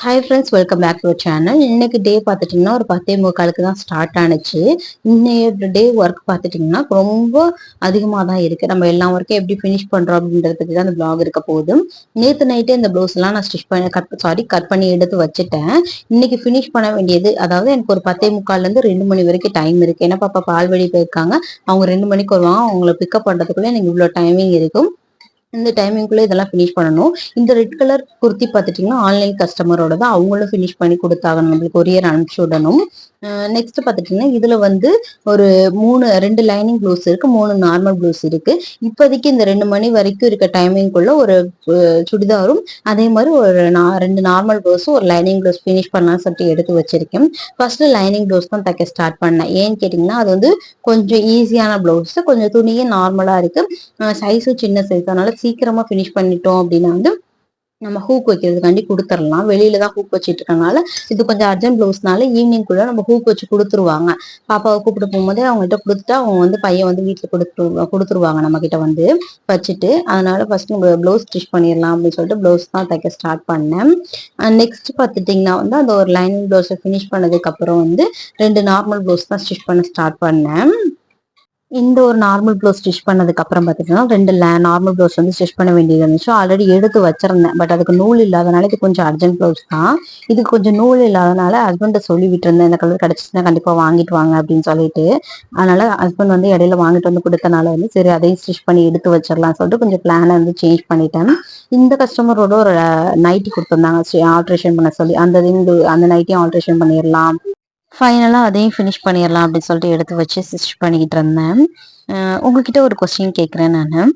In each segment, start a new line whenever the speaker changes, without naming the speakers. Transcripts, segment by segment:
Hi friends, welcome back to channel. இன்னைக்கு டே பார்த்துட்டிங்கன்னா ஒரு 10:45 தான் ஸ்டார்ட் ஆனிச்சு. இன்னைய டே ஒர்க் பார்த்துட்டிங்கன்னா ரொம்ப அதிகமாக தான் இருக்குது. நம்ம எல்லா ஒர்க்கையும் எப்படி ஃபினிஷ் பண்ணுறோம் அப்படின்றதுக்கு தான் அந்த பிளாக் இருக்க போகுது. நேற்று நைட்டே இந்த ப்ளவுஸ்லாம் நான் ஸ்டிச் பண்ணி கட் பண்ணி எடுத்து வச்சுட்டேன். இன்னைக்கு ஃபினிஷ் பண்ண வேண்டியது, அதாவது எனக்கு ஒரு 10:45லேருந்து 2 மணி வரைக்கும் டைம் இருக்குது. ஏன்னா பாப்பா பால்வாடி போயிருக்காங்க, அவங்க 2 மணிக்கு வருவாங்க. அவங்கள பிக்கப் பண்ணுறதுக்குள்ளே எனக்கு இவ்வளோ டைமிங் இருக்கும். இந்த டைமிங்குள்ள இதெல்லாம் ஃபினிஷ் பண்ணணும். இந்த ரெட் கலர் குர்த்தி பார்த்துட்டிங்கன்னா ஆன்லைன் கஸ்டமரோட தான், அவங்களும் ஃபினிஷ் பண்ணி கொடுத்தாகணும், நம்மளுக்கு கொரியர் அனுப்பிச்சு விடணும். நெக்ஸ்ட் பார்த்துட்டிங்கன்னா இதில் வந்து ஒரு 2 லைனிங் ப்ளவுஸ் இருக்குது, 3 நார்மல் ப்ளவுஸ் இருக்குது. இப்போதைக்கு இந்த 2 மணி வரைக்கும் இருக்க டைமிங்குள்ள ஒரு சுடிதாரும் அதே மாதிரி ஒரு 2 நார்மல் ப்ளவுஸும் ஒரு லைனிங் ப்ளவுஸ் ஃபினிஷ் பண்ணலாம்னு சொல்லிட்டு எடுத்து வச்சிருக்கேன். ஃபர்ஸ்ட் லைனிங் ப்ளவுஸ் தான் தைக்க ஸ்டார்ட் பண்ணேன். ஏன்னு கேட்டிங்கன்னா அது வந்து கொஞ்சம் ஈஸியான ப்ளவுஸ், கொஞ்சம் துணியும் நார்மலாக இருக்குது, சைஸும் சின்ன சைஸ், அதனால சீக்கிரமா ஃபினிஷ் பண்ணிட்டோம் அப்படின்னா வந்து நம்ம ஹூக் வைக்கிறதுக்காண்டி கொடுத்துடலாம். வெளியில தான் ஹூக் வச்சுட்டு இருக்கனால இது கொஞ்சம் அர்ஜென்ட் ப்ளவுஸ்னால ஈவினிங்குள்ள நம்ம ஹூக் வச்சு கொடுத்துருவாங்க. பாப்பாவை கூப்பிட்டு போகும்போதே அவங்ககிட்ட கொடுத்துட்டு அவங்க வந்து பையன் வந்து வீட்டில் கொடுத்துருவாங்க நம்ம கிட்ட வந்து வச்சுட்டு. அதனால ஃபர்ஸ்ட் நம்ம ப்ளவுஸ் ஸ்டிச் பண்ணிடலாம் அப்படின்னு சொல்லிட்டு ப்ளவுஸ் தான் தைக்க ஸ்டார்ட் பண்ணேன். நெக்ஸ்ட் பார்த்துட்டிங்கன்னா வந்து அந்த ஒரு லைனிங் ப்ளவுஸை ஃபினிஷ் பண்ணதுக்கு அப்புறம் வந்து 2 நார்மல் ப்ளவுஸ் தான் ஸ்டிச் பண்ண ஸ்டார்ட் பண்ணேன். இந்த ஒரு நார்மல் ப்ளவுஸ் ஸ்டிச் பண்ணதுக்கு அப்புறம் பார்த்தீங்கன்னா 2 நார்மல் ப்ளவுஸ் வந்து ஸ்டிச் பண்ண வேண்டியது இருந்துச்சு. ஆல்ரெடி எடுத்து வச்சிருந்தேன், பட் அதுக்கு நூல் இல்லாதனால இது கொஞ்சம் அர்ஜென்ட் ப்ளவுஸ் தான். இது கொஞ்சம் நூல் இல்லாதனால ஹஸ்பண்டை சொல்லி விட்டுருந்தேன், இந்த கலர் கிடைச்சிச்சுன்னா கண்டிப்பா வாங்கிட்டு வாங்க அப்படின்னு சொல்லிட்டு. அதனால ஹஸ்பண்ட் வந்து இடையில வாங்கிட்டு வந்து கொடுத்தனால வந்து சரி அதையும் ஸ்டிச் பண்ணி எடுத்து வச்சிடலாம் சொல்லிட்டு கொஞ்சம் பிளானை வந்து சேஞ்ச் பண்ணிட்டேன். இந்த கஸ்டமரோட ஒரு நைட்டி கொடுத்துருந்தாங்க ஆல்ட்ரேஷன் பண்ண சொல்லி, அந்த நைட்டியும் ஆல்ட்ரேஷன் பண்ணிடலாம், ஃபைனலா அதையும் ஃபினிஷ் பண்ணிடலாம் அப்படின்னு சொல்லிட்டு எடுத்து வச்சு ஸ்டிச் பண்ணிக்கிட்டு இருந்தேன். உங்ககிட்ட ஒரு கொஸ்டின் கேட்குறேன் நான்.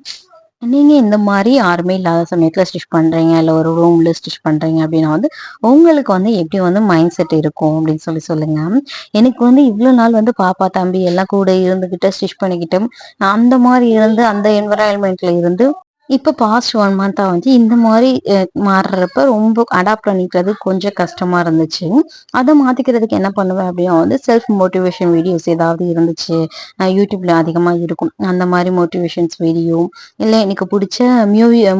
நீங்க இந்த மாதிரி யாருமே இல்லாத சமயத்துல ஸ்டிச் பண்றீங்க, இல்ல ஒரு ரூம்ல ஸ்டிச் பண்றீங்க அப்படின்னா வந்து உங்களுக்கு வந்து எப்படி வந்து மைண்ட் செட் இருக்கும் அப்படின்னு சொல்லுங்க. எனக்கு வந்து இவ்வளவு நாள் வந்து பாப்பா தம்பி எல்லாம் கூட இருந்துகிட்டு ஸ்டிச் பண்ணிக்கிட்டு அந்த மாதிரி இருந்து அந்த என்வரான்மெண்ட்ல இருந்து இப்ப பாஸ்ட் 1 மந்த்தா வந்து இந்த மாதிரி மாறுறப்ப ரொம்ப அடாப்ட் பண்ணிக்கிறது கொஞ்சம் கஷ்டமா இருந்துச்சு. அதை மாத்திக்கிறதுக்கு என்ன பண்ணுவேன் அப்படின்னா வந்து செல்ஃப் மோட்டிவேஷன் வீடியோஸ் ஏதாவது இருந்துச்சு, யூடியூப்ல அதிகமா இருக்கும், அந்த மாதிரி மோட்டிவேஷன்ஸ் வீடியோ, இல்லை எனக்கு பிடிச்ச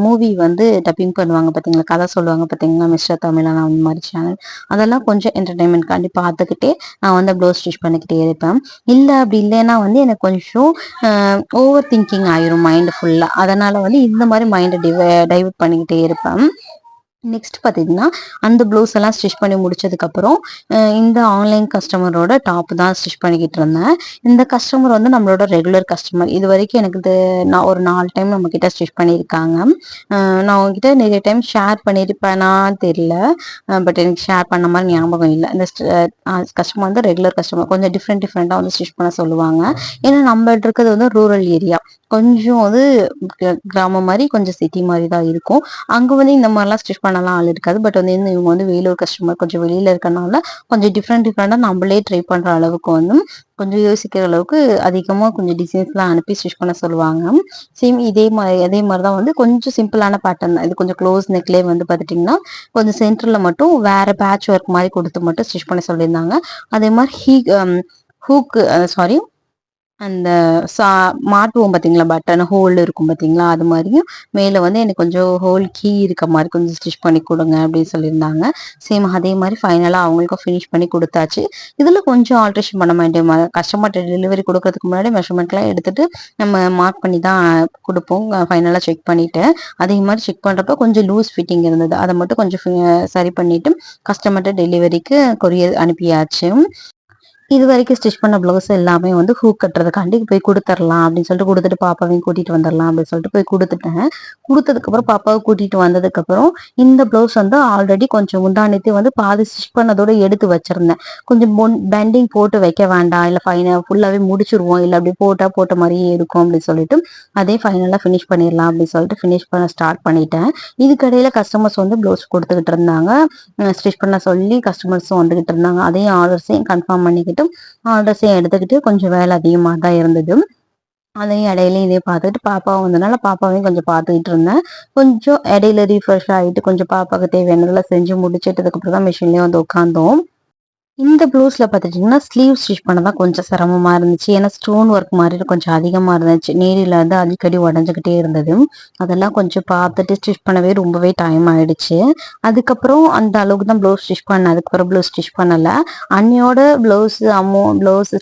மூவி வந்து டப்பிங் பண்ணுவாங்க பார்த்தீங்களா, கதை சொல்லுவாங்க பார்த்தீங்களா, மிஸ்டர் தமிழன் அந்த மாதிரி சேனல், அதெல்லாம் கொஞ்சம் என்டர்டைன்மெண்ட்காண்டி பார்த்துக்கிட்டே நான் வந்து ப்ளவுஸ் ஸ்டிச் பண்ணிக்கிட்டே இருப்பேன். இல்லை அப்படி இல்லைன்னா வந்து எனக்கு கொஞ்சம் ஓவர் திங்கிங் ஆயிரும் மைண்ட் ஃபுல்லா. அதனால வந்து இந்த மாதிரி மைண்டை டைவர்ட் பண்ணிக்கிட்டே இருப்பேன். நெக்ஸ்ட் பார்த்தீங்கன்னா அந்த ப்ளவுஸ் எல்லாம் ஸ்டிச் பண்ணி முடிச்சதுக்கு அப்புறம் இந்த ஆன்லைன் கஸ்டமரோட டாப் தான் ஸ்டிச் பண்ணிக்கிட்டு இருந்தேன். இந்த கஸ்டமர் வந்து நம்மளோட ரெகுலர் கஸ்டமர். இது வரைக்கும் எனக்கு நான் ஒரு 4 டைம் நம்ம கிட்ட ஸ்டிச் பண்ணியிருக்காங்க. நான் உங்ககிட்ட நிறைய டைம் ஷேர் பண்ணியிருப்பேனா தெரியல, பட் எனக்கு ஷேர் பண்ண மாதிரி ஞாபகம் இல்லை. இந்த கஸ்டமர் வந்து ரெகுலர் கஸ்டமர், கொஞ்சம் டிஃப்ரெண்டாக வந்து ஸ்டிச் பண்ண சொல்லுவாங்க. ஏன்னா நம்ம இருக்கிறது வந்து ரூரல் ஏரியா, கொஞ்சம் வந்து கிராமம் மாதிரி கொஞ்சம் சிட்டி மாதிரி தான் இருக்கும். அங்கே வந்து இந்த மாதிரிலாம் ஸ்டிச் பண்ணலாம் ஆள் இருக்காது. பட் வந்து இவங்க வந்து வேலூர் கஸ்டமர், கொஞ்சம் வெளியில இருக்கனால கொஞ்சம் டிஃப்ரெண்டாக நம்மளே ட்ரை பண்ற அளவுக்கு வந்து கொஞ்சம் யோசிக்கிற அளவுக்கு அதிகமா கொஞ்சம் டிசைன்ஸ்லாம் அனுப்பி ஸ்டிச் பண்ண சொல்லுவாங்க. சேம் அதே மாதிரிதான் வந்து கொஞ்சம் சிம்பிளான பேட்டர்ன் தான் இது. கொஞ்சம் க்ளோஸ் நெக்லேயே வந்து பார்த்துட்டிங்கன்னா கொஞ்சம் சென்டர்ல மட்டும் வேற பேட்ச் ஒர்க் மாதிரி கொடுத்து மட்டும் ஸ்டிச் பண்ண சொல்லியிருந்தாங்க. அதே மாதிரி ஹூக்கு சாரி அந்த மாட்டுவோம் பார்த்தீங்களா, பட்டன் ஹோல் இருக்கும் பார்த்தீங்களா, அது மாதிரியும் மேலே வந்து எனக்கு கொஞ்சம் ஹோல் கீ இருக்க மாதிரி கொஞ்சம் ஸ்டிச் பண்ணி கொடுங்க அப்படின்னு சொல்லியிருந்தாங்க. சேம் அதே மாதிரி ஃபைனலாக அவங்களுக்கும் ஃபினிஷ் பண்ணி கொடுத்தாச்சு. இதில் கொஞ்சம் ஆல்ட்ரேஷன் பண்ண வேண்டிய கஸ்டமர்கிட்ட டெலிவரி கொடுக்கறதுக்கு முன்னாடி மெஷர்மெண்ட்லாம் எடுத்துட்டு நம்ம மார்க் பண்ணி தான் கொடுப்போம். ஃபைனலாக செக் பண்ணிட்டேன். அதே மாதிரி செக் பண்ணுறப்ப கொஞ்சம் லூஸ் ஃபிட்டிங் இருந்தது, அதை மட்டும் கொஞ்சம் சரி பண்ணிட்டு கஸ்டமர்கிட்ட டெலிவரிக்கு கொரியர் அனுப்பியாச்சு. இது வரைக்கும் ஸ்டிச் பண்ண ப்ளவுஸ் எல்லாமே வந்து ஹூக் கட்டுறதுக்காண்டி போய் கொடுத்துடலாம் அப்படின்னு சொல்லிட்டு கொடுத்துட்டு பாப்பாவையும் கூட்டிட்டு வந்துடலாம் அப்படின்னு சொல்லிட்டு போய் கொடுத்துட்டேன். கொடுத்ததுக்கப்புறம் பாப்பாவை கூட்டிட்டு வந்ததுக்கப்புறம் இந்த ப்ளவுஸ் வந்து ஆல்ரெடி கொஞ்சம் முந்தானத்தை வந்து பாதி ஸ்டிச் பண்ணதோட எடுத்து வச்சிருந்தேன். கொஞ்சம் பெண்டிங் போட்டு வைக்க வேண்டாம், இல்லை ஃபுல்லாகவே முடிச்சிருவோம், இல்லை அப்படி போட்ட மாதிரியே இருக்கும் அப்படின்னு சொல்லிட்டு அதே ஃபைனலாக ஃபினிஷ் பண்ணிடலாம் அப்படின்னு சொல்லிட்டு ஃபினிஷ் பண்ண ஸ்டார்ட் பண்ணிட்டேன். இதுக்கடையில கஸ்டமர்ஸ் வந்து ப்ளவுஸ் கொடுத்துக்கிட்டு இருந்தாங்க, ஸ்டிச் பண்ண சொல்லி கஸ்டமர்ஸும் வந்துகிட்டு இருந்தாங்க. அதையும் ஆர்டர்ஸையும் கன்ஃபார்ம் பண்ணிக்கிட்டு ஆர்டர்ஸையும் எடுத்துக்கிட்டு கொஞ்சம் வேலை அதிகமாக தான் இருந்தது. அதையும் இடையில இதே பார்த்துட்டு பாப்பாவும் வந்தனால பாப்பாவையும் கொஞ்சம் பார்த்துக்கிட்டு இருந்தேன். கொஞ்சம் இடையில ரீஃப்ரெஷ் ஆகிட்டு கொஞ்சம் பாப்பாவுக்கு தேவையானதெல்லாம் செஞ்சு முடிச்சிட்டதுக்கு அப்புறம் தான் மிஷின்லேயே வந்து உட்காந்தோம். இந்த ப்ளவுஸ்ல பார்த்துட்டீங்கன்னா, ஸ்லீவ் ஸ்டிச் பண்ண தான் கொஞ்சம் சிரமமா இருந்துச்சு. ஏன்னா ஸ்டோன் ஒர்க் மாரி கொஞ்சம் அதிகமா இருந்துச்சு. நீடில வந்து அடிக்கடி உடைஞ்சுக்கிட்டே இருந்தது. அதெல்லாம் கொஞ்சம் பார்த்துட்டு ஸ்டிச் பண்ணவே ரொம்பவே டைம் ஆயிடுச்சு. அதுக்கப்புறம் அந்த அளவுக்கு தான் ப்ளவுஸ் ஸ்டிச் பண்ணேன். அதுக்கப்புறம் ப்ளவுஸ் ஸ்டிச் பண்ணல. அன்னியோட ப்ளவுஸ்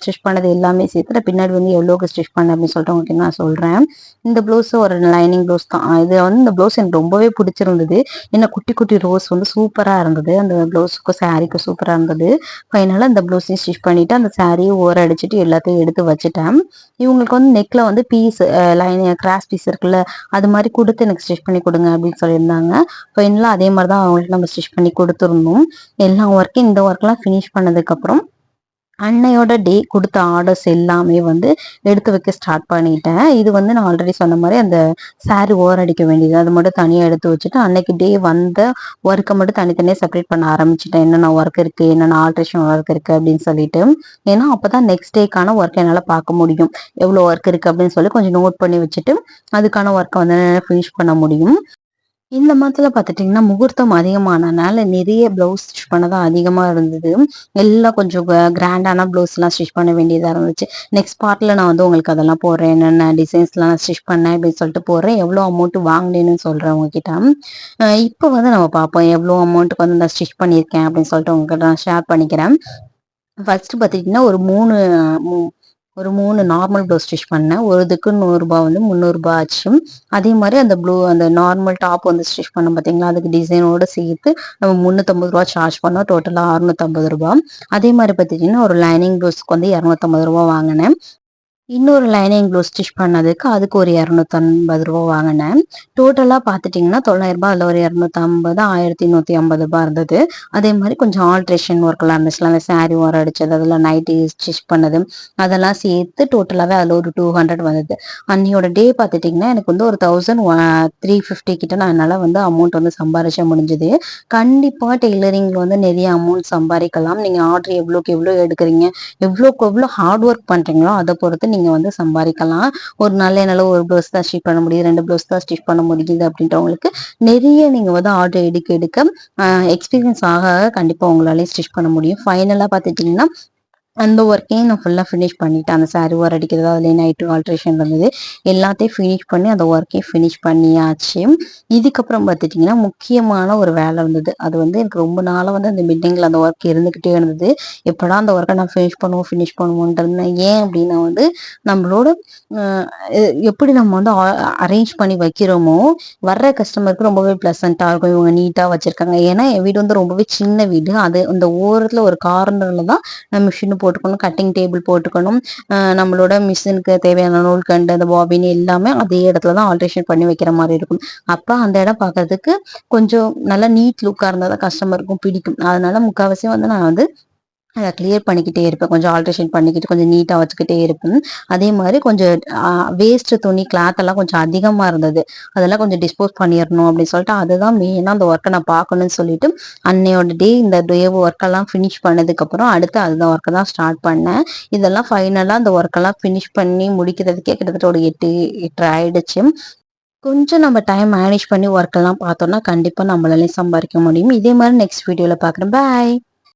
ஸ்டிச் பண்ணது எல்லாமே சேர்த்து நான் பின்னாடி வந்து எவ்வளோக்கு ஸ்டிச் பண்ணேன் அப்படின்னு சொல்லிட்டு உங்களுக்கு நான் சொல்றேன். இந்த ப்ளவுஸ் ஒரு லைனிங் ப்ளவுஸ் தான். இது வந்து இந்த ப்ளவுஸ் எனக்கு ரொம்பவே பிடிச்சிருந்தது. ஏன்னா குட்டி குட்டி ரோஸ் வந்து சூப்பரா இருந்தது. அந்த ப்ளவுஸுக்கும் சாரீக்கும் சூப்பரா இருந்தது. ஃபைனலா இந்த ப்ளவுஸையும் ஸ்டிச் பண்ணிட்டு அந்த சாரியை ஓர அடிச்சுட்டு எல்லாத்தையும் எடுத்து வச்சுட்டேன். இவங்களுக்கு வந்து நெக்ல வந்து பீஸ் லைன் கிராஸ் பீஸ் இருக்குல்ல, அது மாதிரி கொடுத்து எனக்கு ஸ்டிச் பண்ணி கொடுங்க அப்படின்னு சொல்லியிருந்தாங்க. ஃபைனலா அதே மாதிரி தான் அவங்களுக்கு நம்ம ஸ்டிச் பண்ணி கொடுத்துருந்தோம். எல்லா ஒர்க்கையும் இந்த ஒர்க்லாம் ஃபினிஷ் பண்ணதுக்கப்புறம் அன்னையோட டே கொடுத்த ஆர்டர்ஸ் எல்லாமே வந்து எடுத்து வைக்க ஸ்டார்ட் பண்ணிட்டேன். இது வந்து நான் ஆல்ரெடி சொன்ன மாதிரி அந்த சாரி ஓர் அடிக்க வேண்டியது அது மட்டும் தனியாக எடுத்து வச்சுட்டு அன்னைக்கு டே வந்த ஒர்க்கை மட்டும் தனித்தனியாக செப்பரேட் பண்ண ஆரம்பிச்சிட்டேன். என்னென்ன ஒர்க் இருக்கு, என்னென்ன ஆல்ட்ரேஷன் ஒர்க் இருக்கு அப்படின்னு சொல்லிட்டு. ஏன்னா அப்பதான் நெக்ஸ்ட் டேக்கான ஒர்க் என்னால் பார்க்க முடியும். எவ்வளோ ஒர்க் இருக்கு அப்படின்னு சொல்லி கொஞ்சம் நோட் பண்ணி வச்சுட்டு அதுக்கான ஒர்க்கை வந்து ஃபினிஷ் பண்ண முடியும். இந்த மந்த்ல பார்த்துட்டீங்கன்னா, முகூர்த்தம் அதிகமானனால நிறைய ப்ளவுஸ் ஸ்டிச் பண்ணதான் அதிகமா இருந்தது. எல்லாம் கொஞ்சம் கிராண்டான ப்ளவுஸ்லாம் ஸ்டிச் பண்ண வேண்டியதா இருந்துச்சு. நெக்ஸ்ட் பார்ட்ல நான் வந்து உங்களுக்கு அதெல்லாம் போடுறேன். என்னென்ன டிசைன்ஸ்லாம் நான் ஸ்டிச் பண்ணேன் அப்படின்னு சொல்லிட்டு போடுறேன். எவ்வளோ அமௌண்ட் வாங்கினேன்னு சொல்றேன் உங்ககிட்ட. இப்போ வந்து நம்ம பார்ப்போம். எவ்வளோ அமௌண்ட்டுக்கு வந்து நான் ஸ்டிச் பண்ணியிருக்கேன் அப்படின்னு சொல்லிட்டு உங்ககிட்ட நான் ஷேர் பண்ணிக்கிறேன். ஃபர்ஸ்ட் பார்த்தீங்கன்னா, ஒரு 3 நார்மல் ப்ளவுஸ் ஸ்டிச் பண்ணேன். ஒரு இதுக்கு ரூ. 100 வந்து ரூ. 300 ஆச்சு. அதே மாரி அந்த நார்மல் டாப் வந்து ஸ்டிச் பண்ணோம் பார்த்தீங்களா, அதுக்கு டிசைனோட சேர்த்து நம்ம ரூ. 350 சார்ஜ் பண்ணோம். டோட்டலா ரூ. 650. அதே மாரி பார்த்தீங்கன்னா, ஒரு லைனிங் ப்ளவுஸ்க்கு வந்து ரூ. 250 வாங்குனேன். இன்னொரு லைனிங் ப்ளவுஸ் ஸ்டிச் பண்ணதுக்கு அதுக்கு ஒரு ரூ. 250 வாங்கினேன். டோட்டலா பார்த்துட்டீங்கன்னா ரூ. 900 அதுல ஒரு 250 ரூ. 1150 இருந்தது. அதே மாதிரி கொஞ்சம் ஆல்ட்ரேஷன் ஒர்க்லாம் இருந்துச்சுல, அந்த சாரி ஓரம் அடிச்சது, அதெல்லாம் நைட்டி ஸ்டிச் பண்ணது, அதெல்லாம் சேர்த்து டோட்டலாவே அதுல ஒரு 200 வந்தது. அன்னையோட டே பார்த்துட்டீங்கன்னா எனக்கு வந்து ஒரு 1350 கிட்ட நான் என்னால வந்து அமௌண்ட் வந்து சம்பாரிச்ச முடிஞ்சது. கண்டிப்பா டெய்லரிங்ல வந்து நிறைய அமௌண்ட் சம்பாதிக்கலாம். நீங்க ஆர்டர் எவ்வளோக்கு எவ்வளோ எடுக்கிறீங்க, எவ்வளோக்கு எவ்வளோ ஹார்ட் ஒர்க் பண்றீங்களோ அதை பொறுத்து நீங்க வந்து சம்பாதிக்கலாம். ஒரு நாள் என்னால ஒரு ப்ளவுஸ் தான் ஸ்டிச் பண்ண முடியுது, 2 ப்ளவுஸ் தான் ஸ்டிச் பண்ண முடியுது அப்படின்றவங்களுக்கு நிறைய நீங்க வந்து ஆர்டர் எடுக்க எடுக்க எக்ஸ்பீரியன்ஸ் ஆக ஆக கண்டிப்பா உங்களாலே ஸ்டிச் பண்ண முடியும். ஃபைனலா பார்த்துட்டீங்கன்னா அந்த ஒர்க்கையும் நான் ஃபுல்லா ஃபினிஷ் பண்ணிட்டேன். அந்த சாரி ஓரம் அடிக்கிறது, அதுல நைட்டு ஆல்ட்ரேஷன் இருந்தது, எல்லாத்தையும் ஃபினிஷ் பண்ணி அந்த ஒர்க்கையும் ஃபினிஷ் பண்ணியாச்சு. இதுக்கப்புறம் பார்த்துட்டீங்கன்னா முக்கியமான ஒரு வேலை இருந்தது. அது வந்து எனக்கு ரொம்ப நாளா வந்து அந்த மீட்டிங்ல அந்த ஒர்க் இருந்துகிட்டே இருந்தது. எப்படா அந்த ஒர்க்கை நான் ஃபினிஷ் பண்ணுவோன்ட்டு இருந்தேன். ஏன் அப்படின்னா வந்து நம்மளோட எப்படி நம்ம வந்து அரேஞ்ச் பண்ணி வைக்கிறோமோ வர்ற கஸ்டமருக்கு ரொம்பவே பிளசண்டா இருக்கும். இவங்க நீட்டா வச்சிருக்காங்க. ஏன்னா என் வீடு வந்து ரொம்பவே சின்ன வீடு. அது அந்த ஓரத்துல ஒரு கார்னர்ல தான் நம்ம மிஷின் போட்டுக்கணும், கட்டிங் டேபிள் போட்டுக்கணும், நம்மளோட மிஷினுக்கு தேவையான நூல்கண்டு, அந்த பாபின் எல்லாமே அதே இடத்துல தான் ஆல்ட்ரேஷன் பண்ணி வைக்கிற மாதிரி இருக்கும். அப்ப அந்த இடம் பார்க்கறதுக்கு கொஞ்சம் நல்லா நீட் லுக்கா இருந்தால் தான் கஸ்டமருக்கும் பிடிக்கும். அதனால முக்கால்வாசி வந்து நான் வந்து அதை கிளியர் பண்ணிக்கிட்டே இருப்பேன். கொஞ்சம் ஆல்ட்ரேஷன் பண்ணிக்கிட்டு கொஞ்சம் நீட்டா வச்சுக்கிட்டே இருப்பேன். அதே மாதிரி கொஞ்சம் வேஸ்ட் துணி கிளாத் எல்லாம் கொஞ்சம் அதிகமா இருந்தது. அதெல்லாம் கொஞ்சம் டிஸ்போஸ் பண்ணிடணும் அப்படின்னு சொல்லிட்டு அதுதான் மெயினா அந்த ஒர்க்கை நான் பார்க்கணும்னு சொல்லிட்டு அன்னையோட டே இந்த டே ஒர்க்கெல்லாம் ஃபினிஷ் பண்ணதுக்கு அப்புறம் அடுத்து அந்த ஒர்க்கை தான் ஸ்டார்ட் பண்ணேன். இதெல்லாம் ஃபைனலா அந்த ஒர்க்கெல்லாம் ஃபினிஷ் பண்ணி முடிக்கிறதுக்கே கிட்டத்தட்ட ஒரு 8 ஆயிடுச்சு. கொஞ்சம் நம்ம டைம் மேனேஜ் பண்ணி ஒர்க் எல்லாம் பார்த்தோம்னா கண்டிப்பா நம்மளாலையும் சம்பாதிக்க முடியும். இதே மாதிரி நெக்ஸ்ட் வீடியோல பாக்குறேன். பாய்.